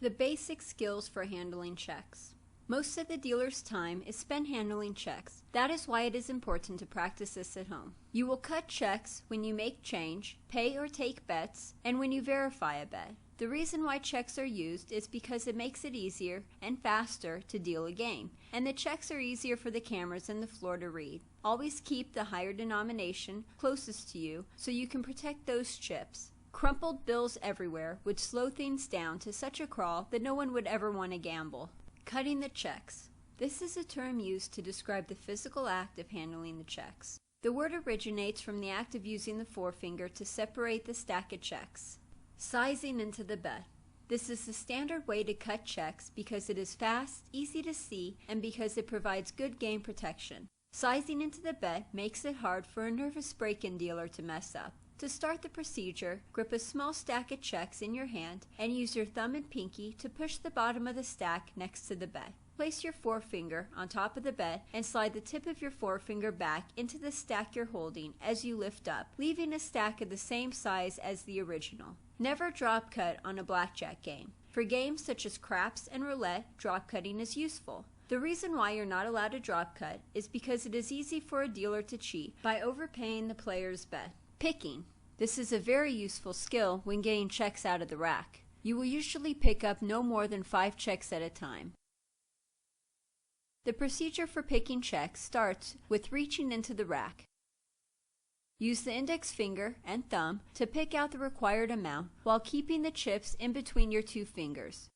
The basic skills for handling checks. Most of the dealer's time is spent handling checks. That is why it is important to practice this at home. You will cut checks when you make change, pay or take bets, and when you verify a bet. The reason why checks are used is because it makes it easier and faster to deal a game, and the checks are easier for the cameras and the floor to read. Always keep the higher denomination closest to you so you can protect those chips. Crumpled bills everywhere would slow things down to such a crawl that no one would ever want to gamble. Cutting the checks. This is a term used to describe the physical act of handling the checks. The word originates from the act of using the forefinger to separate the stack of checks. Sizing into the bet. This is the standard way to cut checks because it is fast, easy to see, and because it provides good game protection. Sizing into the bet makes it hard for a nervous break-in dealer to mess up. To start the procedure, grip a small stack of checks in your hand and use your thumb and pinky to push the bottom of the stack next to the bet. Place your forefinger on top of the bet and slide the tip of your forefinger back into the stack you're holding as you lift up, leaving a stack of the same size as the original. Never drop cut on a blackjack game. For games such as craps and roulette, drop cutting is useful. The reason why you're not allowed to drop cut is because it is easy for a dealer to cheat by overpaying the player's bet. Picking. This is a very useful skill when getting checks out of the rack. You will usually pick up no more than 5 checks at a time. The procedure for picking checks starts with reaching into the rack. Use the index finger and thumb to pick out the required amount while keeping the chips in between your 2 fingers.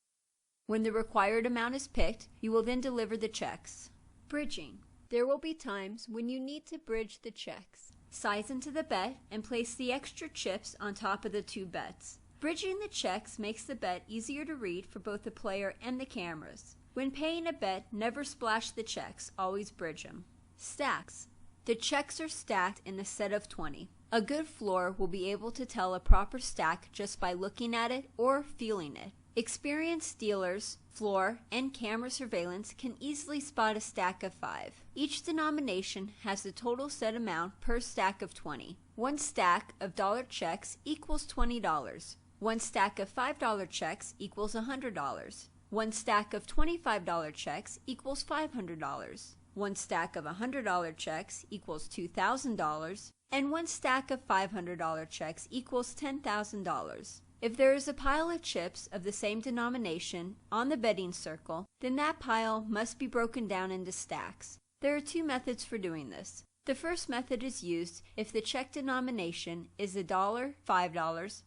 When the required amount is picked, you will then deliver the checks. Bridging. There will be times when you need to bridge the checks. Size into the bet and place the extra chips on top of the 2 bets. Bridging the checks makes the bet easier to read for both the player and the cameras. When paying a bet, never splash the checks, always bridge them. Stacks. The checks are stacked in a set of 20. A good floor will be able to tell a proper stack just by looking at it or feeling it. Experienced dealers, floor, and camera surveillance can easily spot a stack of 5. Each denomination has the total set amount per stack of 20. 1 stack of dollar checks equals $20. 1 stack of $5 checks equals $100. 1 stack of $25 checks equals $500. 1 stack of $100 checks equals $2,000. And 1 stack of $500 checks equals $10,000. If there is a pile of chips of the same denomination on the betting circle, then that pile must be broken down into stacks. There are 2 methods for doing this. The first method is used if the check denomination is $1, $5,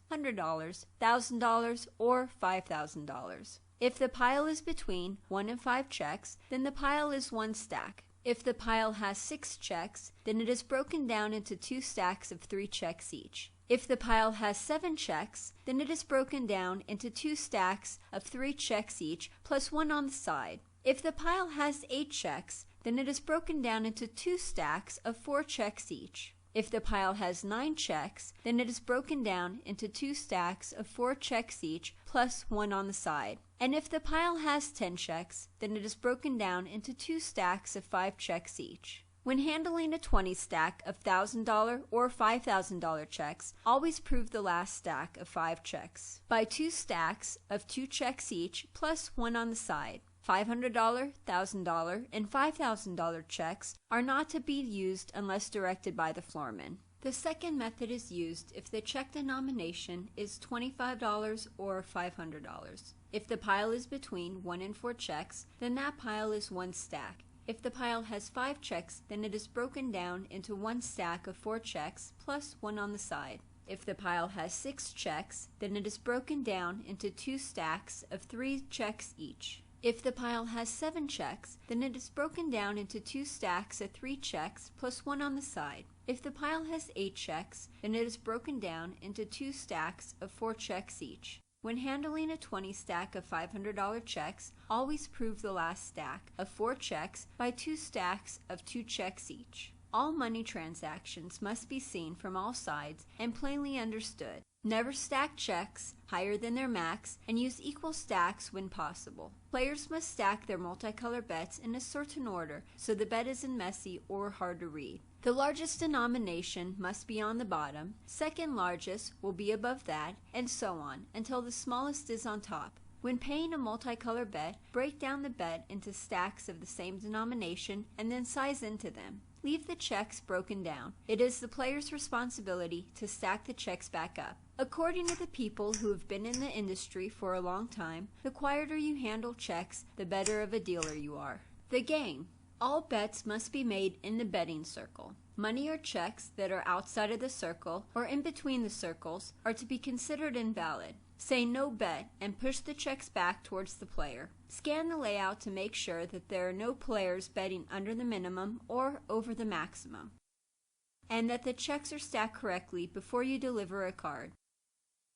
$100, $1,000, or $5,000. If the pile is between 1 and 5 checks, then the pile is 1 stack. If the pile has 6 checks, then it is broken down into 2 stacks of 3 checks each. If the pile has 7 checks, then it is broken down into 2 stacks of 3 checks each, plus 1 on the side. If the pile has 8 checks, then it is broken down into 2 stacks of 4 checks each. If the pile has 9 checks, then it is broken down into 2 stacks of 4 checks each, plus 1 on the side. And if the pile has 10 checks, then it is broken down into 2 stacks of 5 checks each. When handling a 20 stack of $1,000 or $5,000 checks, always prove the last stack of 5 checks. Buy 2 stacks of 2 checks each, plus 1 on the side. $500, $1,000, and $5,000 checks are not to be used unless directed by the floorman. The second method is used if the check denomination is $25 or $500. If the pile is between 1 and 4 checks, then that pile is 1 stack. If the pile has 5 checks, then it is broken down into 1 stack of 4 checks plus 1 on the side. If the pile has 6 checks, then it is broken down into 2 stacks of 3 checks each. If the pile has 7 checks, then it is broken down into 2 stacks of 3 checks plus 1 on the side. If the pile has 8 checks, then it is broken down into 2 stacks of 4 checks each. When handling a 20 stack of $500 checks, always prove the last stack of 4 checks by 2 stacks of 2 checks each. All money transactions must be seen from all sides and plainly understood. Never stack checks higher than their max and use equal stacks when possible. Players must stack their multicolor bets in a certain order so the bet isn't messy or hard to read. The largest denomination must be on the bottom, second largest will be above that, and so on until the smallest is on top. When paying a multicolor bet, break down the bet into stacks of the same denomination and then size into them. Leave the checks broken down. It is the player's responsibility to stack the checks back up. According to the people who have been in the industry for a long time, the quieter you handle checks, the better of a dealer you are. The game. All bets must be made in the betting circle. Money or checks that are outside of the circle or in between the circles are to be considered invalid. Say no bet and push the checks back towards the player. Scan the layout to make sure that there are no players betting under the minimum or over the maximum, and that the checks are stacked correctly before you deliver a card.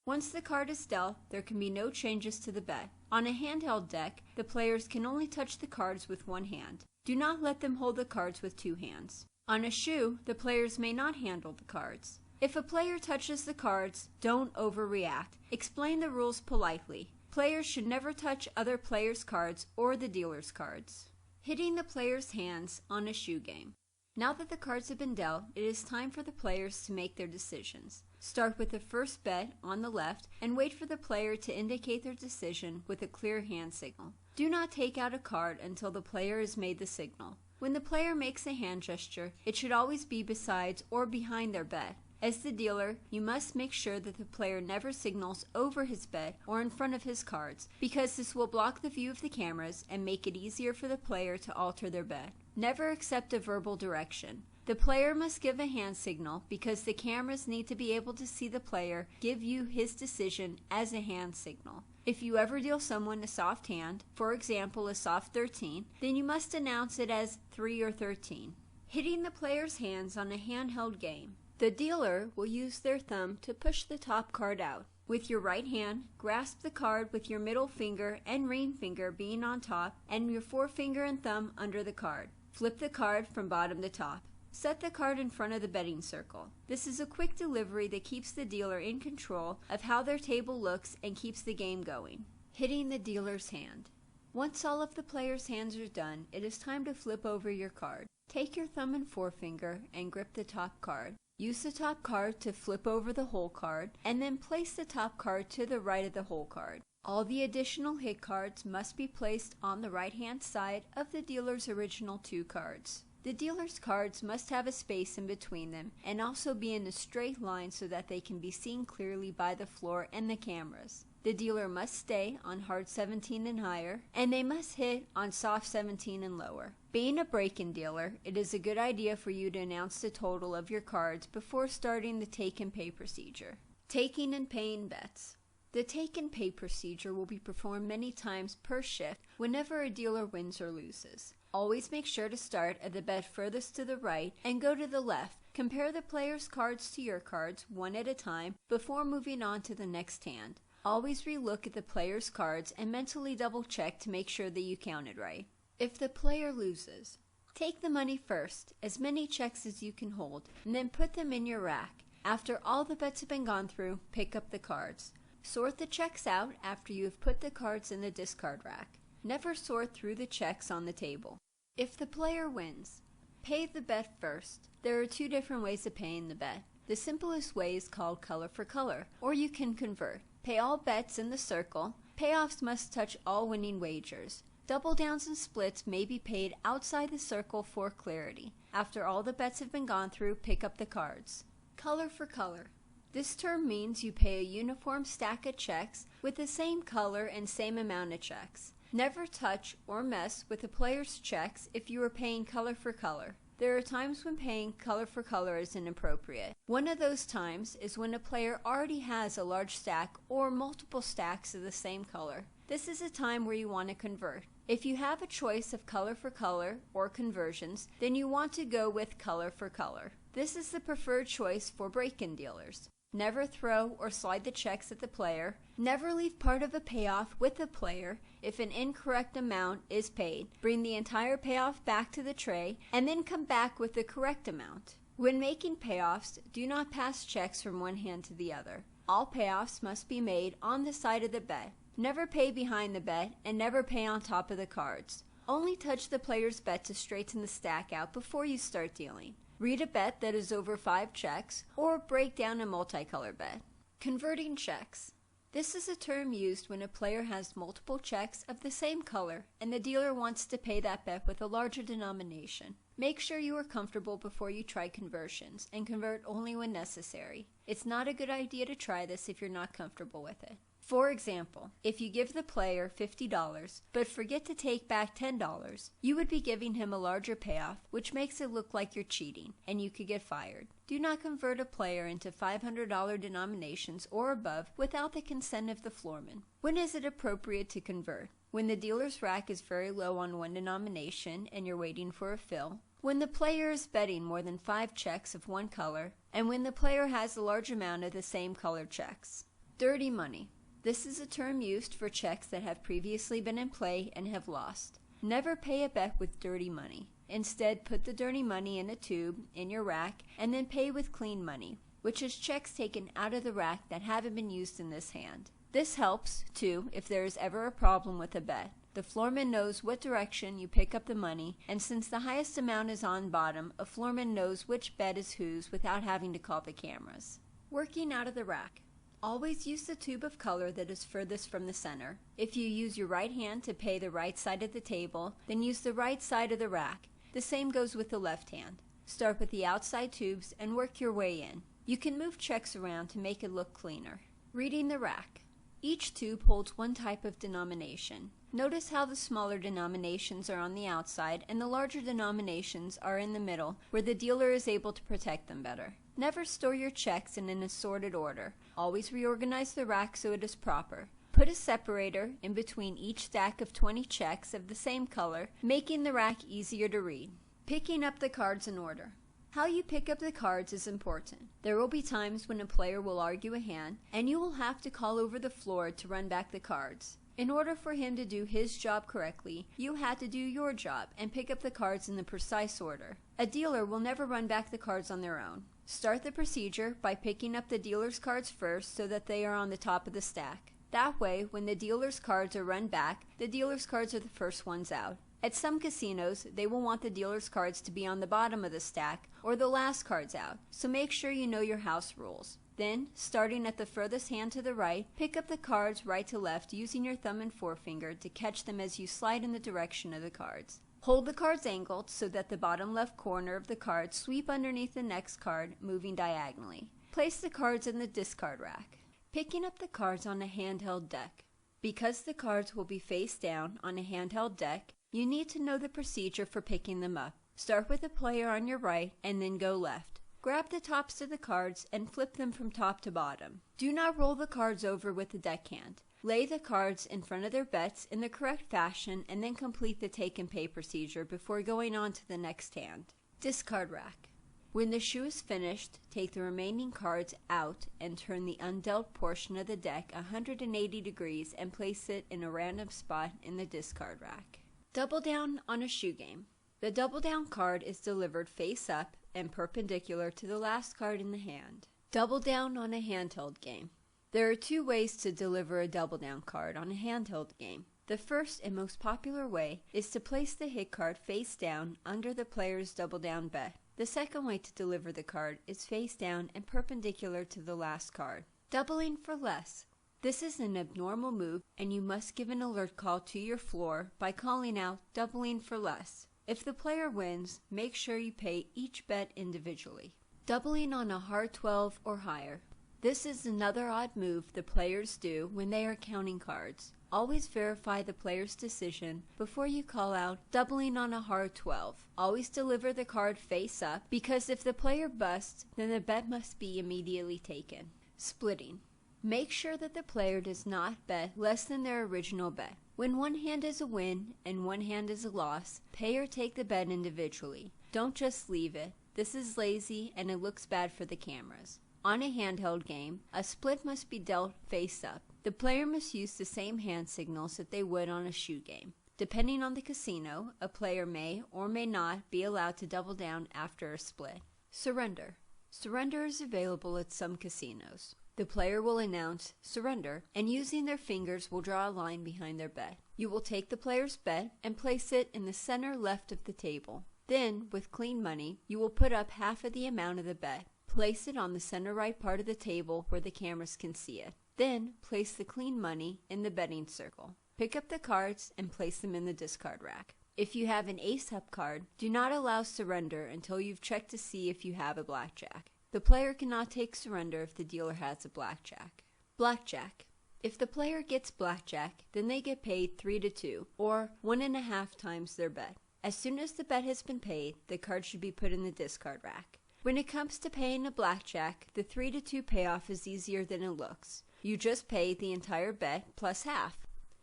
Once the card is dealt, there can be no changes to the bet. On a handheld deck, the players can only touch the cards with one hand. Do not let them hold the cards with two hands. On a shoe, the players may not handle the cards. If a player touches the cards, don't overreact. Explain the rules politely. Players should never touch other players' cards or the dealer's cards. Hitting the players' hands on a shoe game. Now that the cards have been dealt, it is time for the players to make their decisions. Start with the first bet on the left and wait for the player to indicate their decision with a clear hand signal. Do not take out a card until the player has made the signal. When the player makes a hand gesture, it should always be besides or behind their bet. As the dealer, you must make sure that the player never signals over his bet or in front of his cards, because this will block the view of the cameras and make it easier for the player to alter their bet. Never accept a verbal direction. The player must give a hand signal because the cameras need to be able to see the player give you his decision as a hand signal. If you ever deal someone a soft hand, for example a soft 13, then you must announce it as 3 or 13. Hitting the player's hands on a handheld game. The dealer will use their thumb to push the top card out. With your right hand, grasp the card with your middle finger and ring finger being on top and your forefinger and thumb under the card. Flip the card from bottom to top. Set the card in front of the betting circle. This is a quick delivery that keeps the dealer in control of how their table looks and keeps the game going. Hitting the dealer's hand. Once all of the players' hands are done, it is time to flip over your card. Take your thumb and forefinger and grip the top card. Use the top card to flip over the whole card, and then place the top card to the right of the whole card. All the additional hit cards must be placed on the right-hand side of the dealer's original 2 cards. The dealer's cards must have a space in between them and also be in a straight line so that they can be seen clearly by the floor and the cameras. The dealer must stay on hard 17 and higher, and they must hit on soft 17 and lower. Being a break-in dealer, it is a good idea for you to announce the total of your cards before starting the take and pay procedure. Taking and paying bets. The take and pay procedure will be performed many times per shift whenever a dealer wins or loses. Always make sure to start at the bet furthest to the right and go to the left. Compare the player's cards to your cards one at a time before moving on to the next hand. Always relook at the player's cards and mentally double check to make sure that you counted right. If the player loses, take the money first, as many checks as you can hold, and then put them in your rack. After all the bets have been gone through, pick up the cards. Sort the checks out after you have put the cards in the discard rack. Never sort through the checks on the table. If the player wins, pay the bet first. There are 2 different ways of paying the bet. The simplest way is called color for color, or you can convert. Pay all bets in the circle. Payoffs must touch all winning wagers. Double downs and splits may be paid outside the circle for clarity. After all the bets have been gone through, pick up the cards. Color for color. This term means you pay a uniform stack of checks with the same color and same amount of checks. Never touch or mess with a player's checks if you are paying color for color. There are times when paying color for color is inappropriate. One of those times is when a player already has a large stack or multiple stacks of the same color. This is a time where you want to convert. If you have a choice of color for color or conversions, then you want to go with color for color. This is the preferred choice for break-in dealers. Never throw or slide the checks at the player. Never leave part of a payoff with the player. If an incorrect amount is paid, bring the entire payoff back to the tray and then come back with the correct amount. When making payoffs, do not pass checks from one hand to the other. All payoffs must be made on the side of the bet. Never pay behind the bet and never pay on top of the cards. Only touch the player's bet to straighten the stack out before you start dealing. Read a bet that is over 5 checks, or break down a multicolor bet. Converting checks. This is a term used when a player has multiple checks of the same color and the dealer wants to pay that bet with a larger denomination. Make sure you are comfortable before you try conversions and convert only when necessary. It's not a good idea to try this if you're not comfortable with it. For example, if you give the player $50 but forget to take back $10, you would be giving him a larger payoff, which makes it look like you're cheating, and you could get fired. Do not convert a player into $500 denominations or above without the consent of the floorman. When is it appropriate to convert? When the dealer's rack is very low on one denomination and you're waiting for a fill, when the player is betting more than 5 checks of one color, and when the player has a large amount of the same color checks. Dirty money. This is a term used for checks that have previously been in play and have lost. Never pay a bet with dirty money. Instead, put the dirty money in a tube in your rack and then pay with clean money, which is checks taken out of the rack that haven't been used in this hand. This helps, too, if there is ever a problem with a bet. The floorman knows what direction you pick up the money, and since the highest amount is on bottom, a floorman knows which bet is whose without having to call the cameras. Working out of the rack. Always use the tube of color that is furthest from the center. If you use your right hand to pay the right side of the table, then use the right side of the rack. The same goes with the left hand. Start with the outside tubes and work your way in. You can move checks around to make it look cleaner. Reading the rack. Each tube holds one type of denomination. Notice how the smaller denominations are on the outside and the larger denominations are in the middle, where the dealer is able to protect them better. Never store your checks in an assorted order. Always reorganize the rack so it is proper. Put a separator in between each stack of 20 checks of the same color, making the rack easier to read. Picking up the cards in order. How you pick up the cards is important. There will be times when a player will argue a hand, and you will have to call over the floor to run back the cards. In order for him to do his job correctly, you had to do your job and pick up the cards in the precise order. A dealer will never run back the cards on their own. Start the procedure by picking up the dealer's cards first so that they are on the top of the stack. That way, when the dealer's cards are run back, the dealer's cards are the first ones out. At some casinos, they will want the dealer's cards to be on the bottom of the stack or the last cards out, so make sure you know your house rules. Then, starting at the furthest hand to the right, pick up the cards right to left using your thumb and forefinger to catch them as you slide in the direction of the cards. Hold the cards angled so that the bottom left corner of the card sweep underneath the next card, moving diagonally. Place the cards in the discard rack. Picking up the cards on a handheld deck. Because the cards will be face down on a handheld deck, you need to know the procedure for picking them up. Start with the player on your right and then go left. Grab the tops of the cards and flip them from top to bottom. Do not roll the cards over with the deckhand. Lay the cards in front of their bets in the correct fashion and then complete the take and pay procedure before going on to the next hand. Discard rack. When the shoe is finished, take the remaining cards out and turn the undealt portion of the deck 180 degrees and place it in a random spot in the discard rack. Double down on a shoe game. The double down card is delivered face up and perpendicular to the last card in the hand. Double down on a handheld game. There are 2 ways to deliver a double down card on a handheld game. The first and most popular way is to place the hit card face down under the player's double down bet. The second way to deliver the card is face down and perpendicular to the last card. Doubling for less. This is an abnormal move and you must give an alert call to your floor by calling out doubling for less. If the player wins, make sure you pay each bet individually. Doubling on a hard 12 or higher. This is another odd move the players do when they are counting cards. Always verify the player's decision before you call out doubling on a hard 12. Always deliver the card face up because if the player busts, then the bet must be immediately taken. Splitting. Make sure that the player does not bet less than their original bet. When one hand is a win and one hand is a loss, pay or take the bet individually. Don't just leave it. This is lazy and it looks bad for the cameras. On a handheld game, a split must be dealt face up. The player must use the same hand signals that they would on a shoe game. Depending on the casino, a player may or may not be allowed to double down after a split. Surrender. Surrender is available at some casinos. The player will announce surrender and using their fingers will draw a line behind their bet. You will take the player's bet and place it in the center left of the table. Then, with clean money, you will put up half of the amount of the bet. Place it on the center right part of the table where the cameras can see it. Then place the clean money in the betting circle. Pick up the cards and place them in the discard rack. If you have an ace-up card, do not allow surrender until you've checked to see if you have a blackjack. The player cannot take surrender if the dealer has a blackjack. Blackjack. If the player gets blackjack, then they get paid 3-2, or 1.5 times their bet. As soon as the bet has been paid, the card should be put in the discard rack. When it comes to paying a blackjack, the 3-2 payoff is easier than it looks. You just pay the entire bet plus half.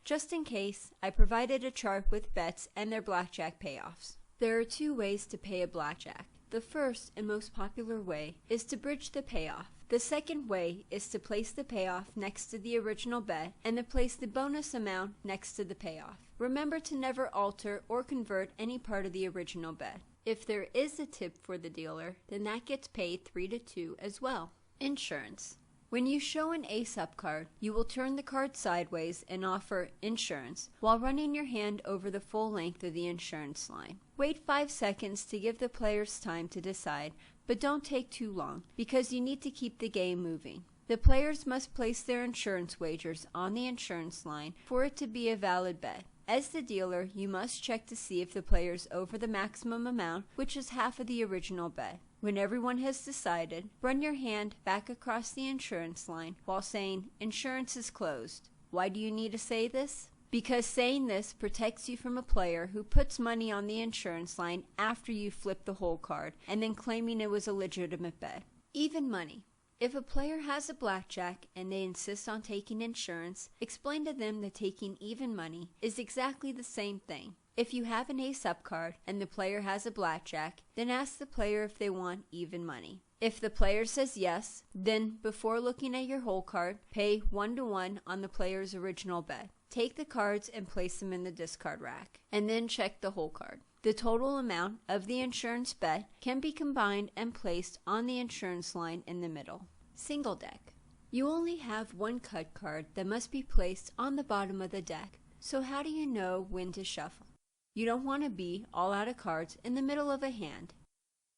Just in case, I provided a chart with bets and their blackjack payoffs. There are 2 ways to pay a blackjack. The first and most popular way is to bridge the payoff. The second way is to place the payoff next to the original bet and to place the bonus amount next to the payoff. Remember to never alter or convert any part of the original bet. If there is a tip for the dealer, then that gets paid 3-2 as well. Insurance. When you show an ace-up card, you will turn the card sideways and offer insurance while running your hand over the full length of the insurance line. Wait 5 seconds to give the players time to decide, but don't take too long because you need to keep the game moving. The players must place their insurance wagers on the insurance line for it to be a valid bet. As the dealer, you must check to see if the player is over the maximum amount, which is half of the original bet. When everyone has decided, run your hand back across the insurance line while saying, "Insurance is closed." Why do you need to say this? Because saying this protects you from a player who puts money on the insurance line after you flip the whole card and then claiming it was a legitimate bet. Even money. If a player has a blackjack and they insist on taking insurance, explain to them that taking even money is exactly the same thing. If you have an ace-up card and the player has a blackjack, then ask the player if they want even money. If the player says yes, then before looking at your whole card, pay 1-to-1 on the player's original bet. Take the cards and place them in the discard rack, and then check the whole card. The total amount of the insurance bet can be combined and placed on the insurance line in the middle. Single deck. You only have one cut card that must be placed on the bottom of the deck, so how do you know when to shuffle? You don't want to be all out of cards in the middle of a hand.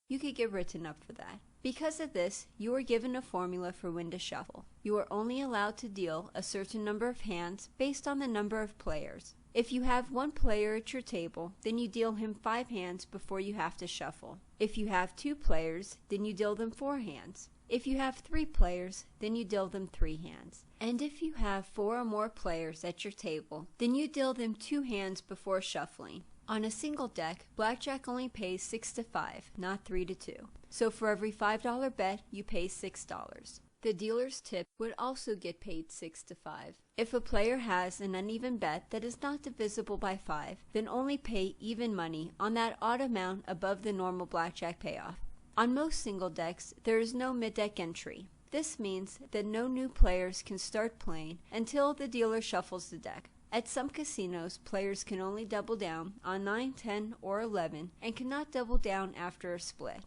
You could get written up for that. Because of this, you are given a formula for when to shuffle. You are only allowed to deal a certain number of hands based on the number of players. If you have one player at your table, then you deal him 5 hands before you have to shuffle. If you have 2 players, then you deal them 4 hands. If you have 3 players, then you deal them 3 hands. And if you have 4 or more players at your table, then you deal them 2 hands before shuffling. On a single deck, blackjack only pays 6-5, not 3-2. So for every $5 bet, you pay $6. The dealer's tip would also get paid 6-5. If a player has an uneven bet that is not divisible by 5, then only pay even money on that odd amount above the normal blackjack payoff. On most single decks, there is no mid-deck entry. This means that no new players can start playing until the dealer shuffles the deck. At some casinos, players can only double down on 9, 10, or 11 and cannot double down after a split.